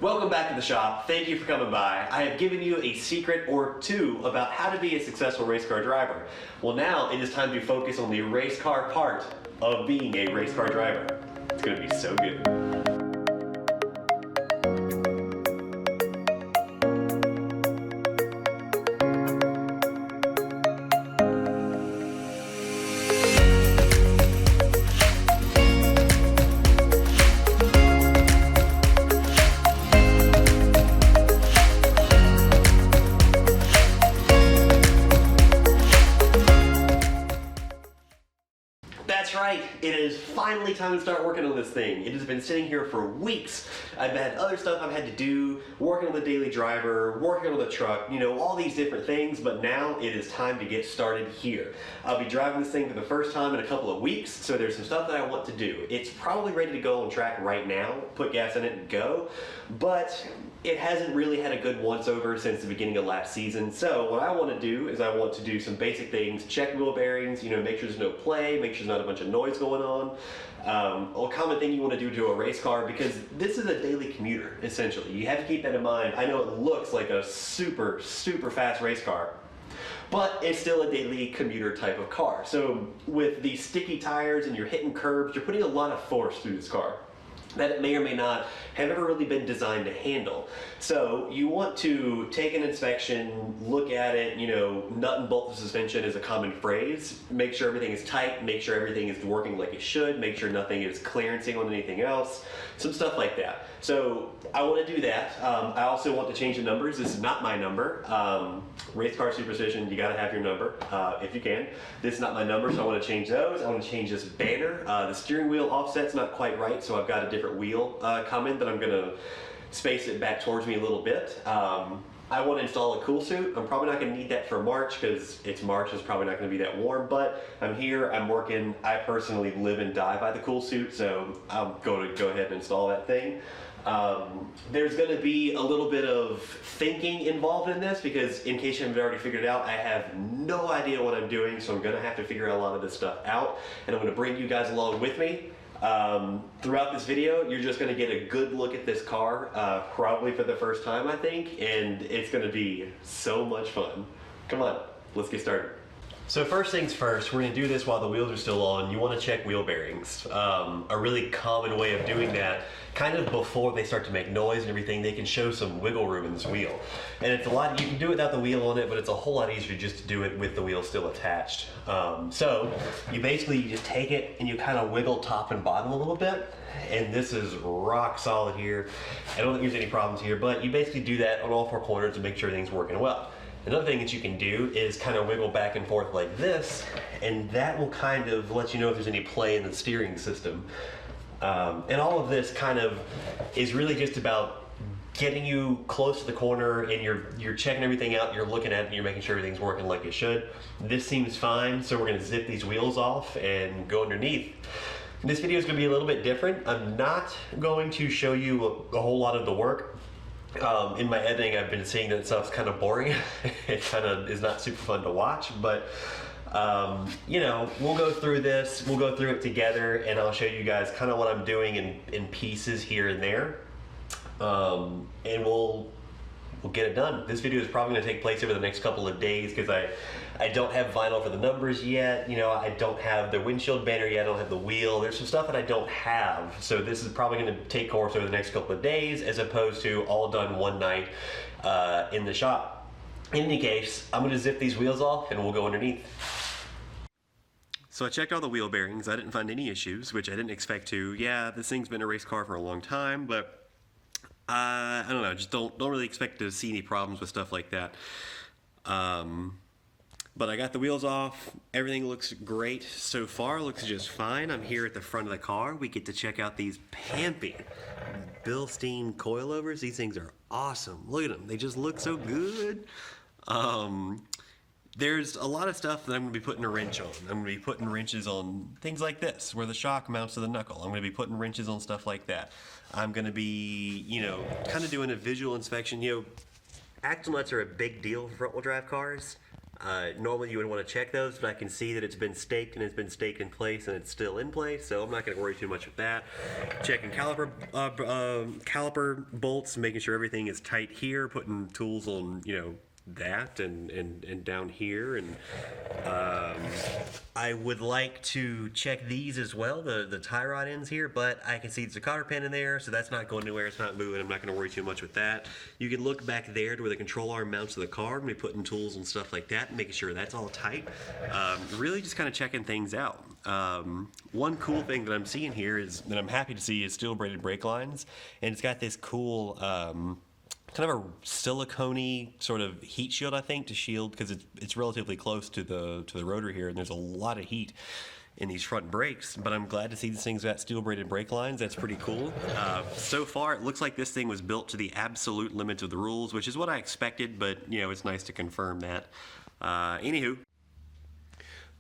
Welcome back to the shop. Thank you for coming by. I have given you a secret or two about how to be a successful race car driver. Well, now it is time to focus on the race car part of being a race car driver. It's going to be so good. That's right, it is finally time to start working on this thing. It has been sitting here for weeks. I've had other stuff I've had to do, working on the daily driver, working on the truck, you know, all these different things, but now it is time to get started here. I'll be driving this thing for the first time in a couple of weeks, so there's some stuff that I want to do. It's probably ready to go on track right now, put gas in it and go, but it hasn't really had a good once-over since the beginning of last season. So what I want to do is I want to do some basic things, check wheel bearings, you know, make sure there's no play, make sure there's not a bunch of noise going on. A common thing you want to do to a race car, because this is a daily commuter, essentially. You have to keep that in mind. I know it looks like a super fast race car, but it's still a daily commuter type of car. So with the sticky tires and you're hitting curbs, you're putting a lot of force through this car that it may or may not have ever really been designed to handle. So you want to take an inspection, look at it, you know, nut and bolt the suspension is a common phrase. Make sure everything is tight, make sure everything is working like it should, make sure nothing is clearancing on anything else, some stuff like that. So I want to do that. I also want to change the numbers. This is not my number. Race car superstition, you got to have your number if you can. This is not my number, so I want to change those. I want to change this banner. The steering wheel offset's not quite right, so I've got a different wheel coming, but I'm going to space it back towards me a little bit. I want to install a cool suit. I'm probably not going to need that for March because it's March, it's probably not going to be that warm, but I'm here, I'm working. I personally live and die by the cool suit, so I'm going to go ahead and install that thing. There's going to be a little bit of thinking involved in this because, in case you haven't already figured it out, I have no idea what I'm doing, so I'm going to have to figure a lot of this stuff out, and I'm going to bring you guys along with me. Throughout this video, you're just going to get a good look at this car, probably for the first time, I think, and it's going to be so much fun. Come on, let's get started. So first things first, we're going to do this while the wheels are still on. You want to check wheel bearings. A really common way of doing that, kind of before they start to make noise and everything, they can show some wiggle room in this wheel. And it's a lot, you can do it without the wheel on it, but it's a whole lot easier just to do it with the wheel still attached. So you just take it and you kind of wiggle top and bottom a little bit. And this is rock solid here. I don't think there's any problems here, but you basically do that on all four corners to make sure everything's working well. Another thing that you can do is kind of wiggle back and forth like this, and that will kind of let you know if there's any play in the steering system. And all of this kind of is really just about getting you close to the corner, and you're checking everything out, you're looking at it, and you're making sure everything's working like it should. This seems fine, so we're going to zip these wheels off and go underneath. This video is going to be a little bit different. I'm not going to show you a whole lot of the work. In my editing, I've been seeing that stuff's kind of boring. It kind of is not super fun to watch, but you know, we'll go through this, we'll go through it together, and I'll show you guys kind of what I'm doing in pieces here and there, and we'll get it done. This video is probably going to take place over the next couple of days because I don't have vinyl for the numbers yet. You know, I don't have the windshield banner yet. I don't have the wheel. There's some stuff that I don't have. So this is probably going to take course over the next couple of days as opposed to all done one night in the shop. In any case, I'm going to zip these wheels off and we'll go underneath. So I checked all the wheel bearings. I didn't find any issues, which I didn't expect to. Yeah, this thing's been a race car for a long time, but I don't know, just don't really expect to see any problems with stuff like that. But I got the wheels off. Everything looks great so far, looks just fine. I'm here at the front of the car. We get to check out these Pampy Bilstein coilovers. These things are awesome. Look at them, they just look so good. There's a lot of stuff that I'm going to be putting a wrench on. I'm going to be putting wrenches on things like this, where the shock mounts to the knuckle. I'm going to be putting wrenches on stuff like that. I'm going to be, you know, kind of doing a visual inspection. You know, axle nuts are a big deal for front-wheel drive cars. Normally you would want to check those, but I can see that it's been staked and it's been staked in place and it's still in place, so I'm not going to worry too much with that. Checking caliper bolts, making sure everything is tight here, putting tools on, that and down here, and I would like to check these as well, the tie rod ends here, but I can see there's a cotter pin in there, so that's not going anywhere, it's not moving, I'm not going to worry too much with that. You can look back there to where the control arm mounts to the car, maybe putting tools and stuff like that, making sure that's all tight. Really just kind of checking things out. One cool thing that I'm seeing here is, that I'm happy to see, is steel braided brake lines, and it's got this cool kind of a silicone-y sort of heat shield, I think, to shield, because it's relatively close to the rotor here, and there's a lot of heat in these front brakes. But I'm glad to see this thing's got steel braided brake lines. That's pretty cool. So far, it looks like this thing was built to the absolute limits of the rules, which is what I expected, but it's nice to confirm that. Anywho.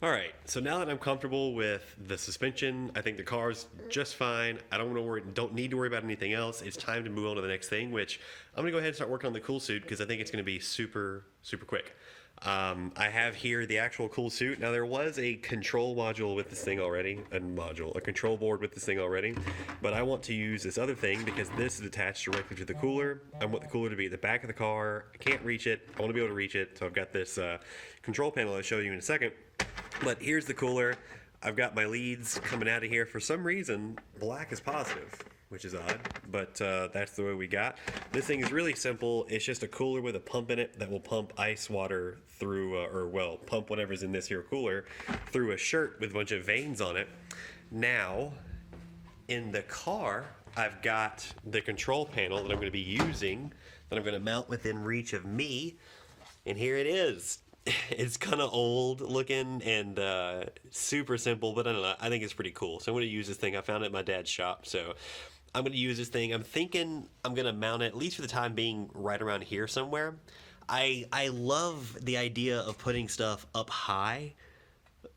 Alright, so now that I'm comfortable with the suspension, I think the car's just fine. I don't need to worry about anything else. It's time to move on to the next thing, which I'm going to go ahead and start working on the cool suit, because I think it's going to be super, super quick. I have here the actual cool suit. Now, there was a control module with this thing already, a control board with this thing already, but I want to use this other thing because this is attached directly to the cooler. I want the cooler to be at the back of the car. I can't reach it. I want to be able to reach it, so I've got this control panel I'll show you in a second. But here's the cooler. I've got my leads coming out of here. For some reason, black is positive, which is odd, but that's the way we got. This thing is really simple. It's just a cooler with a pump in it that will pump ice water through, pump whatever's in this here cooler through a shirt with a bunch of veins on it. Now, in the car, I've got the control panel that I'm going to be using, that I'm going to mount within reach of me, and here it is. It's kind of old looking and super simple, but I don't know, I think it's pretty cool. So I'm going to use this thing. I found it at my dad's shop, so I'm going to use this thing. I'm thinking I'm going to mount it, at least for the time being, right around here somewhere. I love the idea of putting stuff up high,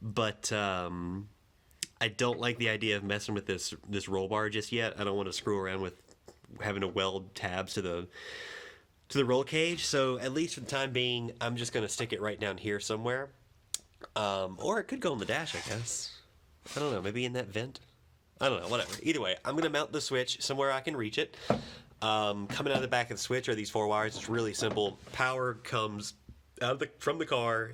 but I don't like the idea of messing with this roll bar just yet. I don't want to screw around with having to weld tabs to the roll cage, so at least for the time being, I'm just going to stick it right down here somewhere. Or it could go on the dash, I guess. I don't know, maybe in that vent? I don't know, whatever. Either way, I'm going to mount the switch somewhere I can reach it. Coming out of the back of the switch are these 4 wires. It's really simple. Power comes from the car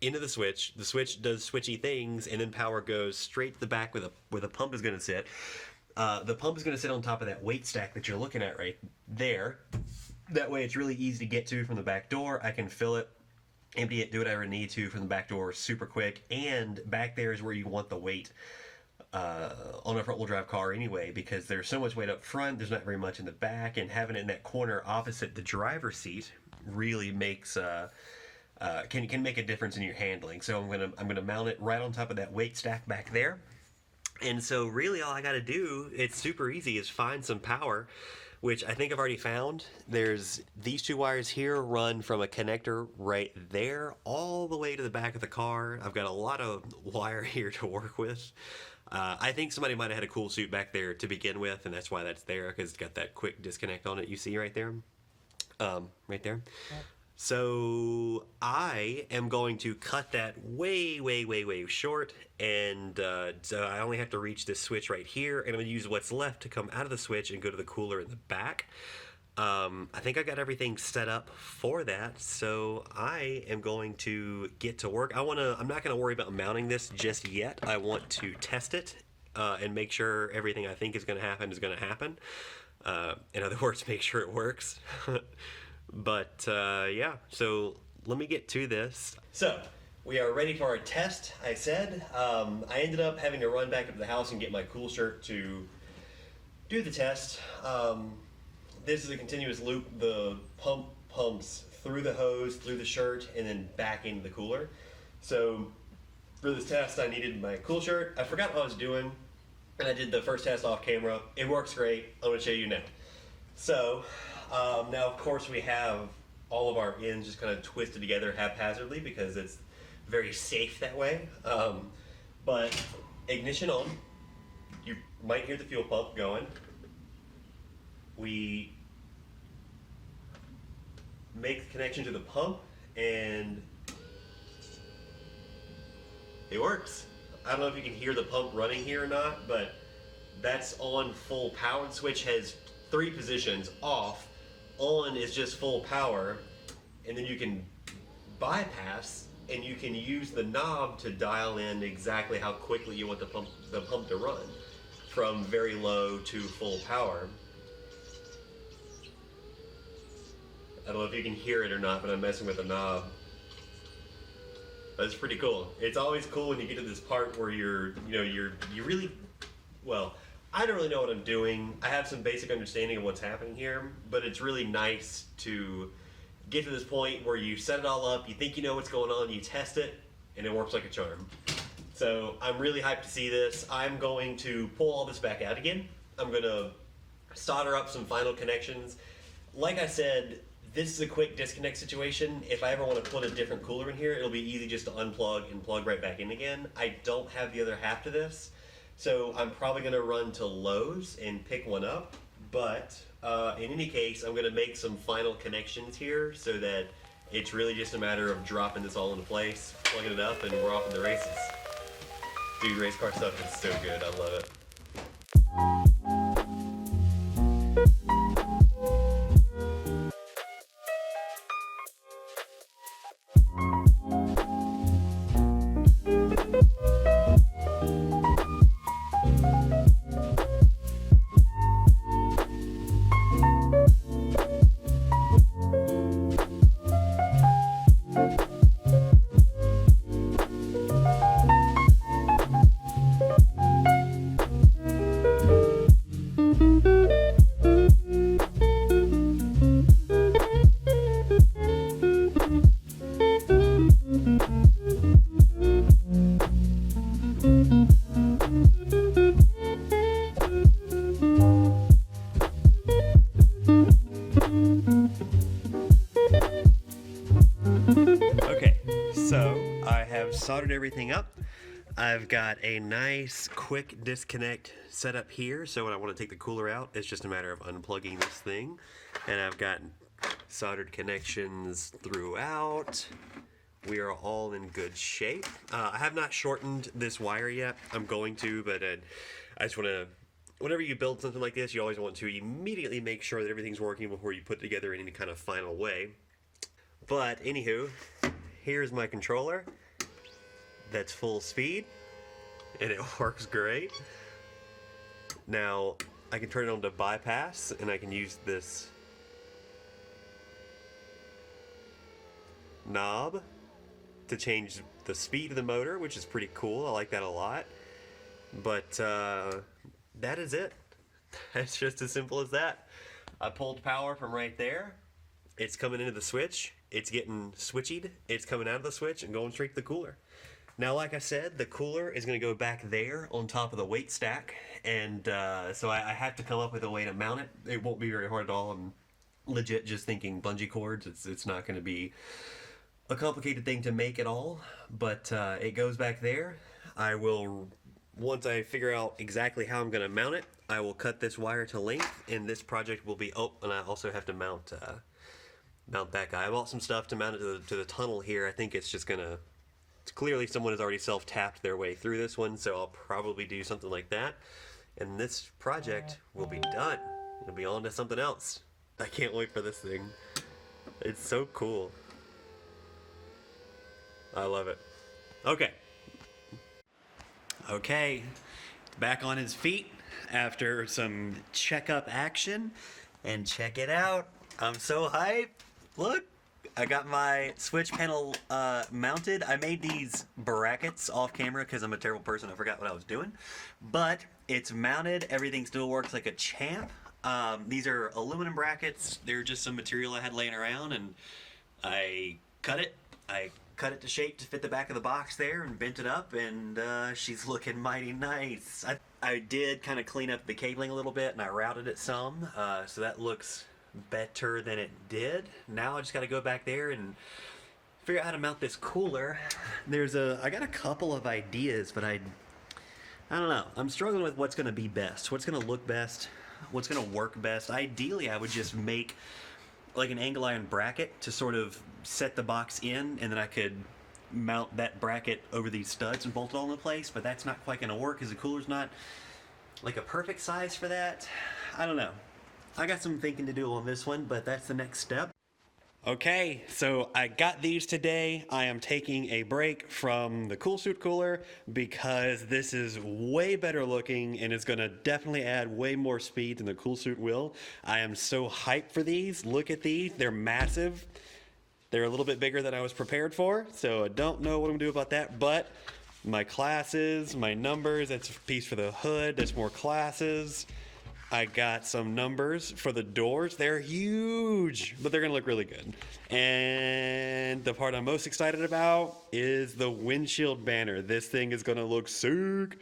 into the switch. The switch does switchy things, and then power goes straight to the back where the pump is going to sit. The pump is going to sit on top of that weight stack that you're looking at right there. That way it's really easy to get to from the back door. I can fill it, empty it, do whatever I need to from the back door super quick. And back there is where you want the weight on a front-wheel drive car anyway, because there's so much weight up front, there's not very much in the back, and having it in that corner opposite the driver's seat really makes can make a difference in your handling. So I'm gonna mount it right on top of that weight stack back there. And so really all I got to do, it's super easy, is find some power, which I think I've already found. There's these 2 wires here run from a connector right there all the way to the back of the car. I've got a lot of wire here to work with. I think somebody might have had a cool suit back there to begin with, and that's why that's there, because it's got that quick disconnect on it you see right there. Right there. So I am going to cut that way, way, way, way short, and so I only have to reach this switch right here, and I'm going to use what's left to come out of the switch and go to the cooler in the back. I think I got everything set up for that, so I am going to get to work. I'm not going to worry about mounting this just yet. I want to test it and make sure everything I think is going to happen is going to happen. In other words, make sure it works. But yeah, so let me get to this. So we are ready for our test, I said. I ended up having to run back up to the house and get my cool shirt to do the test. This is a continuous loop. The pump pumps through the hose, through the shirt, and then back into the cooler. So for this test, I needed my cool shirt. I forgot what I was doing, and I did the first test off camera. It works great. I'm going to show you now. So now, of course, we have all of our ends just kind of twisted together haphazardly because it's very safe that way. But ignition on. You might hear the fuel pump going. We make the connection to the pump and It works. I don't know if you can hear the pump running here or not, but that's on full power. The switch has 3 positions: off, on is just full power, and then you can bypass and you can use the knob to dial in exactly how quickly you want the pump to run, from very low to full power. I don't know if you can hear it or not, but I'm messing with the knob. That's pretty cool. It's always cool when you get to this part where you really, well, I don't really know what I'm doing. I have some basic understanding of what's happening here, but it's really nice to get to this point where you set it all up, you think you know what's going on, you test it, and it works like a charm. So I'm really hyped to see this. I'm going to pull all this back out again. I'm gonna solder up some final connections. Like I said, this is a quick disconnect situation. If I ever want to put a different cooler in here, it'll be easy just to unplug and plug right back in again. I don't have the other half to this, so I'm probably going to run to Lowe's and pick one up. But in any case, I'm going to make some final connections here so that it's really just a matter of dropping this all into place, plugging it up, and we're off in the races. Dude, race car stuff is so good. I love it. Okay, so I have soldered everything up. I've got a nice quick disconnect set up here, so when I want to take the cooler out, it's just a matter of unplugging this thing. And I've got soldered connections throughout. We are all in good shape. I have not shortened this wire yet. I'm going to, but I just want to, whenever you build something like this, you always want to immediately make sure that everything's working before you put it together in any kind of final way. But anywho, here's my controller. That's full speed, and it works great. Now, I can turn it on to bypass, and I can use this knob to change the speed of the motor, which is pretty cool. I like that a lot. But that is it. It's just as simple as that. I pulled power from right there. It's coming into the switch. It's getting switched. It's coming out of the switch and going straight to the cooler. Now, like I said, the cooler is going to go back there on top of the weight stack, and so I have to come up with a way to mount it. It won't be very hard at all. I'm legit just thinking bungee cords. It's not going to be a complicated thing to make at all, but it goes back there. I will, once I figure out exactly how I'm going to mount it, I will cut this wire to length, and this project will be, oh, and I also have to mount that guy. I bought some stuff to mount it to the tunnel here. I think it's just going to, clearly someone has already self-tapped their way through this one, so I'll probably do something like that, and this project will be done. It'll be on to something else. I can't wait for this thing. It's so cool. I love it. Okay, back on his feet after some checkup action, and check it out. I'm so hyped. Look, I got my switch panel mounted. I made these brackets off camera because I'm a terrible person. I forgot what I was doing. But it's mounted. Everything still works like a champ. These are aluminum brackets. They're just some material I had laying around, and I cut it. I cut it to shape to fit the back of the box there and bent it up, and she's looking mighty nice. I did kind of clean up the cabling a little bit, and I routed it some, so that looks better than it did. Now I just got to go back there and figure out how to mount this cooler. I got a couple of ideas, but I don't know. I'm struggling with what's going to be best, what's going to look best, what's going to work best. Ideally, I would just make like an angle iron bracket to sort of set the box in, and then I could mount that bracket over these studs and bolt it all in place, but that's not quite gonna work because the cooler's not like a perfect size for that. I don't know. I got some thinking to do on this one, but that's the next step. Okay, so I got these today. I am taking a break from the Cool Suit cooler because this is way better looking and it's gonna definitely add way more speed than the Cool Suit will. I am so hyped for these. Look at these, they're massive. They're a little bit bigger than I was prepared for, so I don't know what I'm gonna do about that, but my classes, my numbers, that's a piece for the hood, there's more classes. I got some numbers for the doors. They're huge, but they're gonna look really good. And the part I'm most excited about is the windshield banner. This thing is gonna look sick.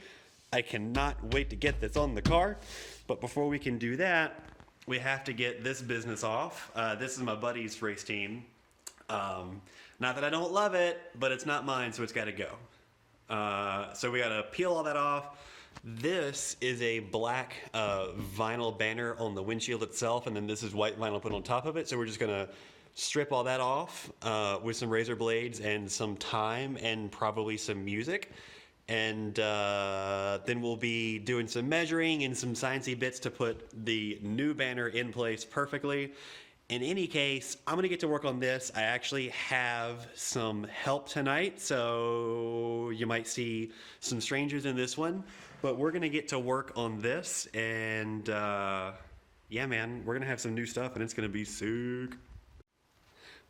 I cannot wait to get this on the car. But before we can do that, we have to get this business off. This is my buddy's race team. Not that I don't love it, but it's not mine, so it's gotta go. So we gotta peel all that off. This is a black vinyl banner on the windshield itself, and then this is white vinyl put on top of it. So we're just gonna strip all that off with some razor blades and some time and probably some music. And then we'll be doing some measuring and some sciencey bits to put the new banner in place perfectly. In any case, I'm gonna get to work on this. I actually have some help tonight, so you might see some strangers in this one, but we're gonna get to work on this, and yeah, man, we're gonna have some new stuff and it's gonna be sick.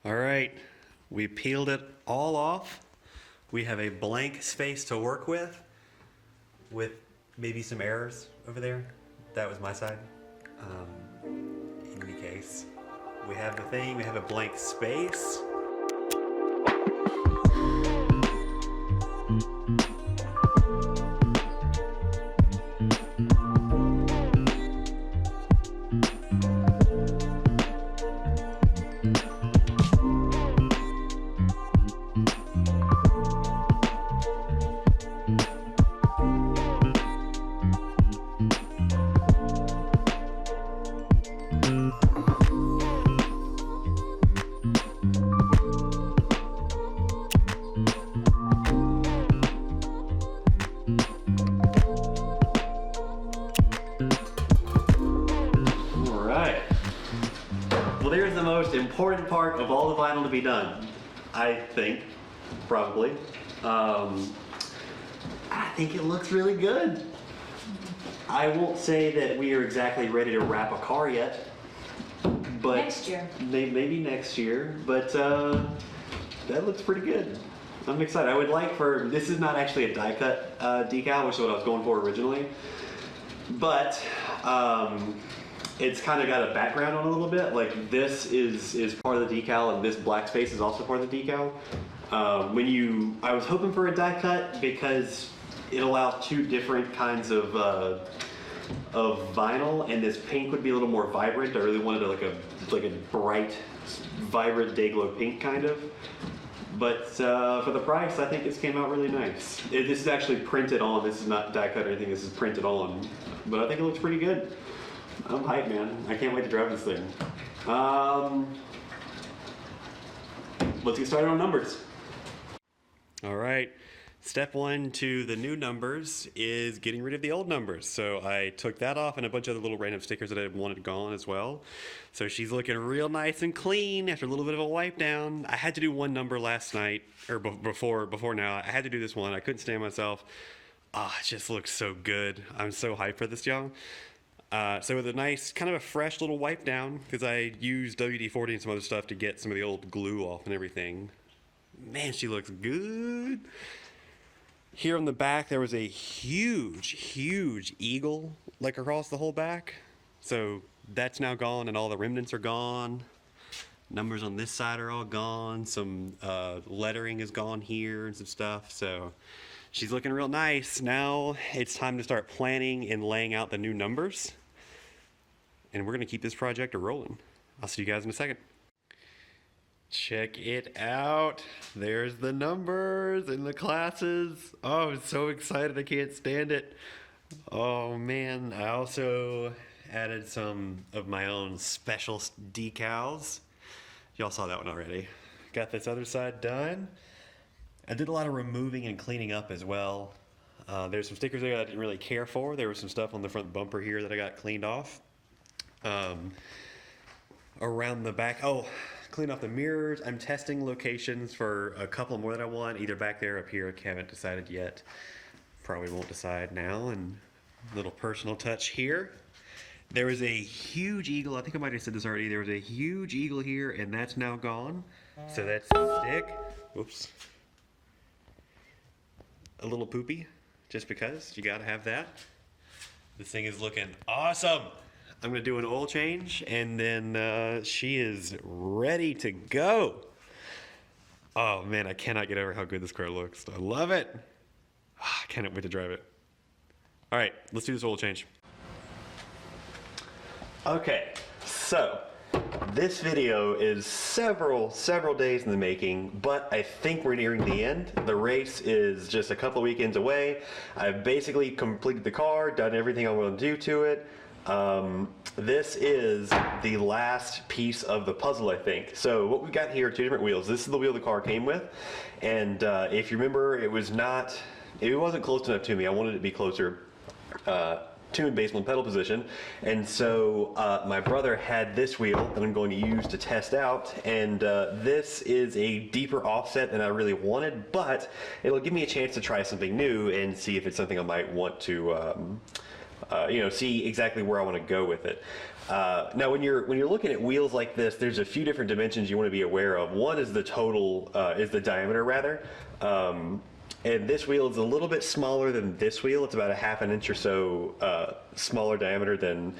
All right, we peeled it all off. We have a blank space to work with maybe some errors over there. That was my side. In any case, we have the thing, we have a blank space. There's the most important part of all the vinyl to be done, I think, probably. I think it looks really good. I won't say that we are exactly ready to wrap a car yet, but next year. Maybe next year, but that looks pretty good. I'm excited. I would like for, this is not actually a die cut decal, which is what I was going for originally, but it's kind of got a background on it a little bit. Like this is part of the decal, and this black space is also part of the decal. I was hoping for a die cut because it allows two different kinds of vinyl, and this pink would be a little more vibrant. I really wanted like a bright, vibrant day glow pink kind of. But for the price, I think this came out really nice. This is actually printed on. This is not die cut or anything. This is printed on. But I think it looks pretty good. I'm hyped, man. I can't wait to drive this thing. Let's get started on numbers. All right. Step one to the new numbers is getting rid of the old numbers. So I took that off and a bunch of other little random stickers that I wanted gone as well. So she's looking real nice and clean after a little bit of a wipe down. I had to do one number last night, or before now. I had to do this one. I couldn't stand myself. It just looks so good. I'm so hyped for this, y'all. So with a nice, kind of a fresh little wipe down, because I used WD-40 and some other stuff to get some of the old glue off and everything. Man, she looks good. Here on the back, there was a huge eagle, like across the whole back. So that's now gone, and all the remnants are gone. Numbers on this side are all gone. Some lettering is gone here and some stuff. So she's looking real nice. Now it's time to start planning and laying out the new numbers. And we're gonna keep this project rolling. I'll see you guys in a second. Check it out. There's the numbers and the classes. Oh, I'm so excited. I can't stand it. Oh man, I also added some of my own special decals. Y'all saw that one already. Got this other side done. I did a lot of removing and cleaning up as well. There's some stickers there that I didn't really care for. There was some stuff on the front bumper here that I got cleaned off. Around the back, clean off the mirrors. I'm testing locations for a couple more that I want, either back there or up here. I haven't decided yet. Probably won't decide now. And a little personal touch here. There was a huge eagle. I think I might have said this already. There was a huge eagle here, and that's now gone. So that's a stick. Whoops. A little poopy, just because. You gotta have that. This thing is looking awesome. I'm gonna do an oil change, and then she is ready to go. Oh man, I cannot get over how good this car looks. I love it. I cannot wait to drive it. All right, let's do this oil change. Okay, so this video is several days in the making, but I think we're nearing the end. The race is just a couple weekends away. I've basically completed the car, done everything I'm going to do to it. This is the last piece of the puzzle, I think. So what we've got here are two different wheels. This is the wheel the car came with, and if you remember, it wasn't close enough to me. I wanted it to be closer to in basement pedal position, and so my brother had this wheel that I'm going to use to test out, and this is a deeper offset than I really wanted, but it'll give me a chance to try something new and see if it's something I might want to see exactly where I want to go with it. Now when you're looking at wheels like this, there's a few different dimensions you want to be aware of. One is the total is the diameter rather. And this wheel is a little bit smaller than this wheel. It's about a half an inch or so smaller diameter than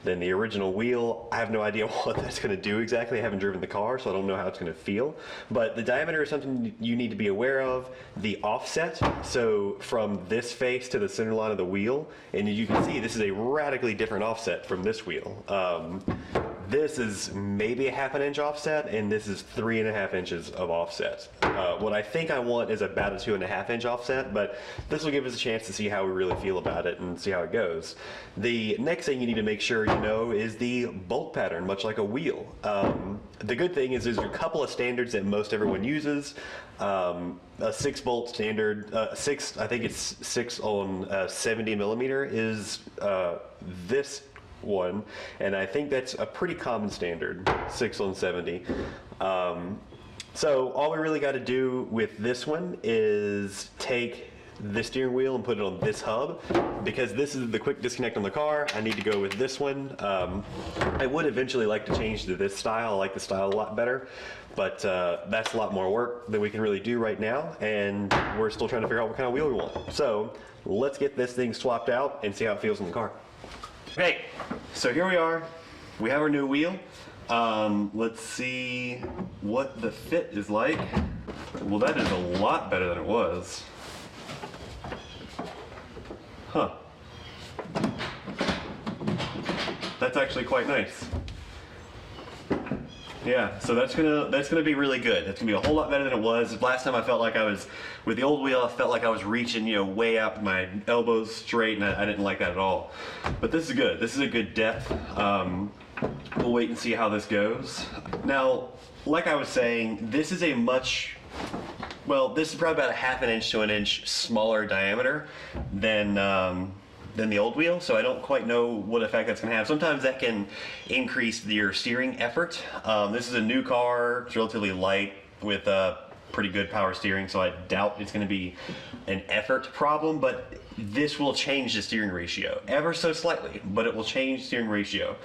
the original wheel. I have no idea what that's going to do exactly. I haven't driven the car, so I don't know how it's going to feel. But the diameter is something you need to be aware of. The offset, so from this face to the center line of the wheel, and as you can see, this is a radically different offset from this wheel. This is maybe a half an inch offset, and this is 3.5 inches of offset. What I think I want is about a 2.5 inch offset, but this will give us a chance to see how we really feel about it and see how it goes. The next thing you need to make sure you know is the bolt pattern, much like a wheel. The good thing is there's a couple of standards that most everyone uses. A 6-bolt standard, I think it's 6 on 70 millimeter is this one, and I think that's a pretty common standard, 6 on 70. So all we really got to do with this one is take the steering wheel and put it on this hub, because this is the quick disconnect on the car. I need to go with this one. I would eventually like to change to this style. I like the style a lot better, but that's a lot more work than we can really do right now, and we're still trying to figure out what kind of wheel we want. So let's get this thing swapped out and see how it feels in the car. Okay, so here we are. We have our new wheel. Let's see what the fit is like. Well, that is a lot better than it was. Huh. That's actually quite nice. Yeah, so that's gonna be really good. That's gonna be a whole lot better than it was. Last time I felt like I was, with the old wheel, I felt like I was reaching, way up, my elbows straight, and I didn't like that at all. But this is good. This is a good depth. We'll wait and see how this goes. Now, like I was saying, this is a this is probably about a half an inch to an inch smaller diameter than the old wheel, so I don't quite know what effect that's going to have. Sometimes that can increase your steering effort. This is a new car, it's relatively light with pretty good power steering, so I doubt it's going to be an effort problem, but this will change the steering ratio ever so slightly, but it will change steering ratio.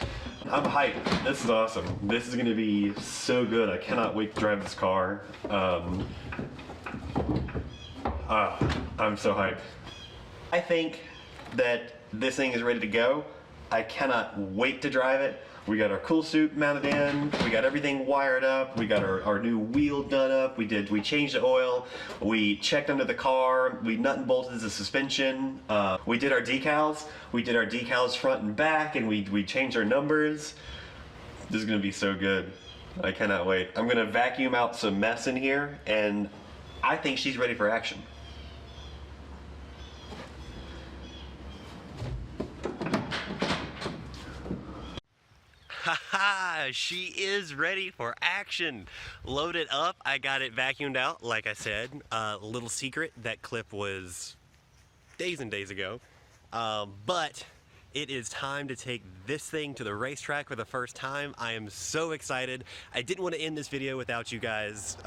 I'm hyped. This is awesome. This is going to be so good. I cannot wait to drive this car. I'm so hyped. I think that this thing is ready to go. I cannot wait to drive it. We got our cool suit mounted in, we got everything wired up, we got our new wheel done up, we changed the oil, we checked under the car, we nut and bolted the suspension, we did our decals front and back, and we changed our numbers. This is gonna be so good. I cannot wait. I'm gonna vacuum out some mess in here, and I think she's ready for action. Haha, Yeah, she is ready for action. Loaded up. I got it vacuumed out, like I said. Little secret, that clip was days and days ago. But it is time to take this thing to the racetrack for the first time. I am so excited. I didn't want to end this video without you guys,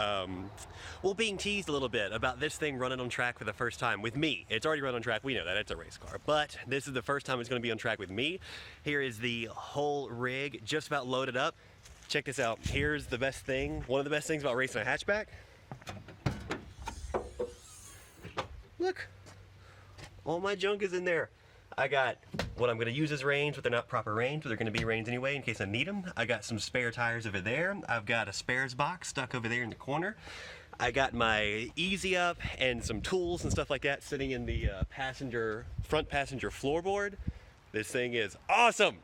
well, being teased a little bit about this thing running on track for the first time with me. It's already run on track, we know that, it's a race car. But this is the first time it's going to be on track with me. Here is the whole rig just about loaded up. Check this out. Here's the best thing, one of the best things about racing a hatchback. Look, all my junk is in there. I got what I'm going to use as reins, but they're not proper reins, but they're going to be reins anyway in case I need them. I got some spare tires over there. I've got a spares box stuck over there in the corner. I got my Easy Up and some tools and stuff like that sitting in the front passenger floorboard. This thing is awesome.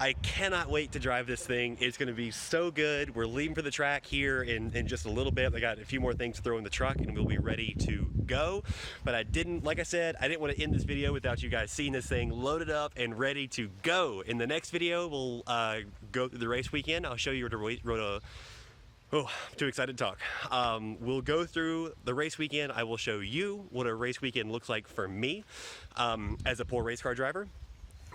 I cannot wait to drive this thing. It's going to be so good. We're leaving for the track here in just a little bit. I got a few more things to throw in the truck and we'll be ready to go. But like I said, I didn't want to end this video without you guys seeing this thing loaded up and ready to go. In the next video, we'll go through the race weekend. I'll show you what a oh, I'm too excited to talk. We'll go through the race weekend. I will show you what a race weekend looks like for me as a poor race car driver.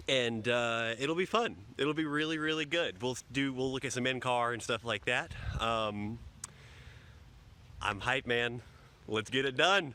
And it'll be fun. It'll be really, really good. We'll look at some in-car and stuff like that. I'm hyped, man. Let's get it done.